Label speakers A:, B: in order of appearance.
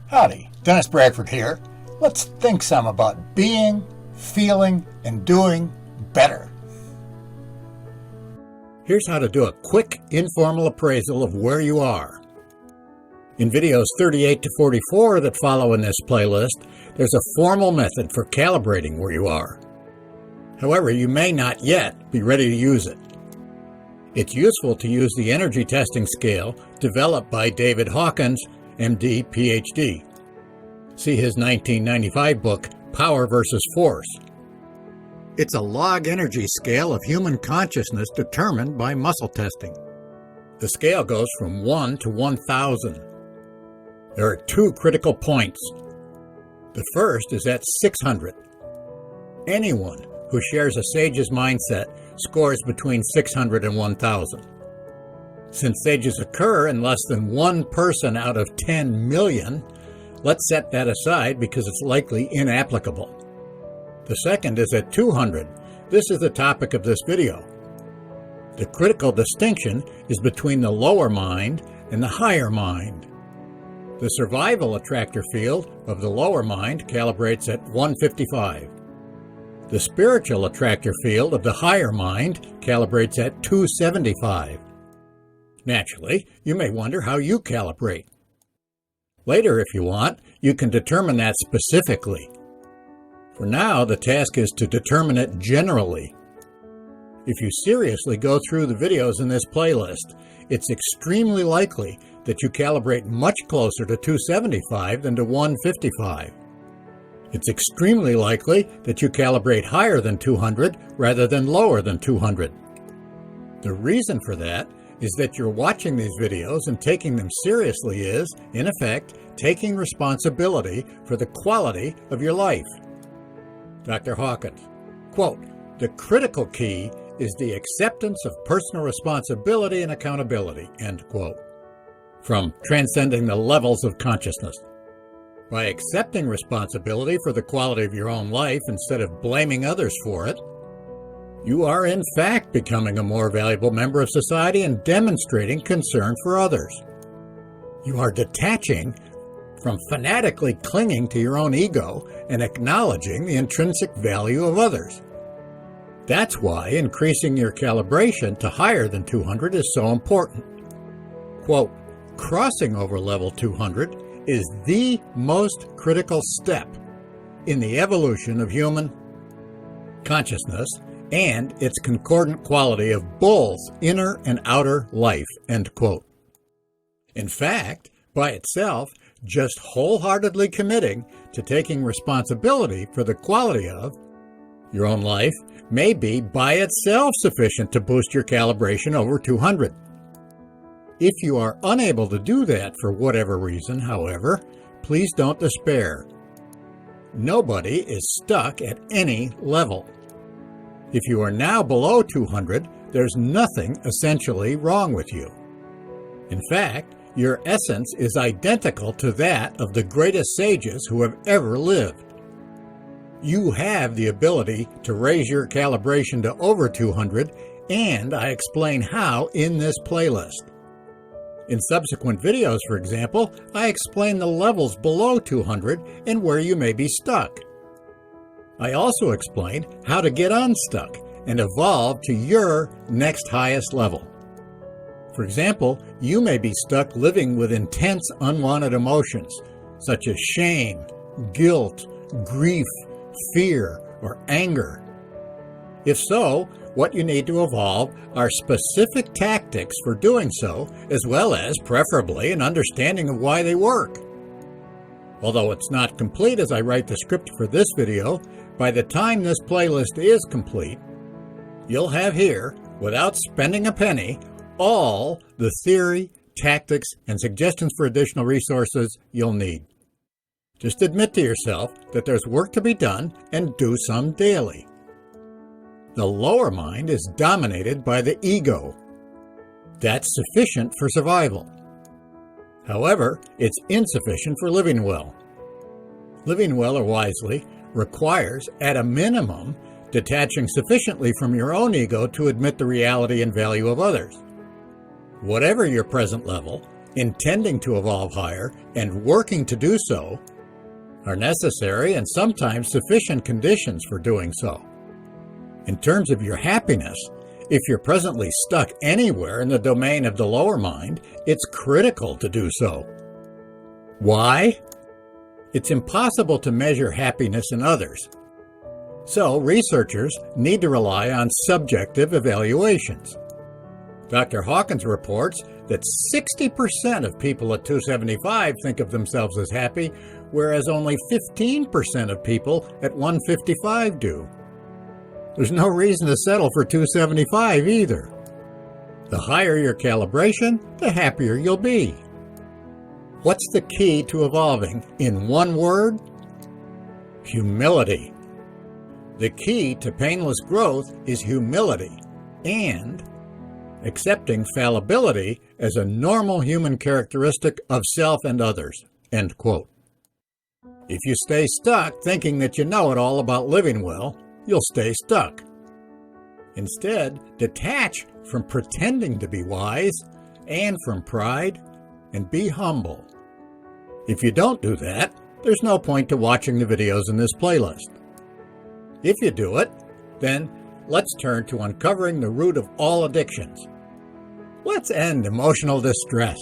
A: Howdy, Dennis Bradford here. Let's think some about being, feeling, and doing better. Here's how to do a quick, informal appraisal of where you are. In videos 38 to 44 that follow in this playlist, there's a formal method for calibrating where you are. However, you may not yet be ready to use it. It's useful to use the energy testing scale developed by David Hawkins, M.D., Ph.D. See his 1995 book, Power versus Force. It's a log energy scale of human consciousness determined by muscle testing. The scale goes from 1 to 1,000. There are two critical points. The first is at 600. Anyone who shares a sage's mindset scores between 600 and 1,000. Since sages occur in less than one person out of 10 million, let's set that aside because it's likely inapplicable. The second is at 200. This is the topic of this video. The critical distinction is between the lower mind and the higher mind. The survival attractor field of the lower mind calibrates at 155. The spiritual attractor field of the higher mind calibrates at 275. Naturally, you may wonder how you calibrate. Later, if you want, you can determine that specifically. For now, the task is to determine it generally. If you seriously go through the videos in this playlist, it's extremely likely that you calibrate much closer to 275 than to 155. It's extremely likely that you calibrate higher than 200 rather than lower than 200. The reason for that is that you're watching these videos and taking them seriously is, in effect, taking responsibility for the quality of your life. Dr. Hawkins, quote, "The critical key is the acceptance of personal responsibility and accountability," end quote. From Transcending the Levels of Consciousness. By accepting responsibility for the quality of your own life instead of blaming others for it, you are in fact becoming a more valuable member of society and demonstrating concern for others. You are detaching from fanatically clinging to your own ego and acknowledging the intrinsic value of others. That's why increasing your calibration to higher than 200 is so important. Quote, "Crossing over level 200 is the most critical step in the evolution of human consciousness and its concordant quality of both inner and outer life," end quote. In fact, by itself, just wholeheartedly committing to taking responsibility for the quality of your own life may be by itself sufficient to boost your calibration over 200. If you are unable to do that for whatever reason, however, please don't despair. Nobody is stuck at any level. If you are now below 200, there's nothing essentially wrong with you. In fact, your essence is identical to that of the greatest sages who have ever lived. You have the ability to raise your calibration to over 200, and I explain how in this playlist. In subsequent videos, for example, I explain the levels below 200 and where you may be stuck. I also explain how to get unstuck and evolve to your next highest level. For example, you may be stuck living with intense unwanted emotions, such as shame, guilt, grief, fear, or anger. If so, what you need to evolve are specific tactics for doing so, as well as, preferably, an understanding of why they work. Although it's not complete as I write the script for this video, by the time this playlist is complete, you'll have here, without spending a penny, all the theory, tactics, and suggestions for additional resources you'll need. Just admit to yourself that there's work to be done and do some daily. The lower mind is dominated by the ego. That's sufficient for survival. However, it's insufficient for living well. Living well or wisely requires, at a minimum, detaching sufficiently from your own ego to admit the reality and value of others. Whatever your present level, intending to evolve higher, and working to do so are necessary and sometimes sufficient conditions for doing so. In terms of your happiness, if you're presently stuck anywhere in the domain of the lower mind, it's critical to do so. Why? It's impossible to measure happiness in others. So researchers need to rely on subjective evaluations. Dr. Hawkins reports that 60% of people at 275 think of themselves as happy, whereas only 15% of people at 155 do. There's no reason to settle for 275 either. The higher your calibration, the happier you'll be. What's the key to evolving? In one word, humility. The key to painless growth is humility and accepting fallibility as a normal human characteristic of self and others. End quote. If you stay stuck thinking that you know it all about living well, you'll stay stuck. Instead, detach from pretending to be wise and from pride and be humble. If you don't do that, there's no point to watching the videos in this playlist. If you do it, then let's turn to uncovering the root of all addictions. Let's end emotional distress.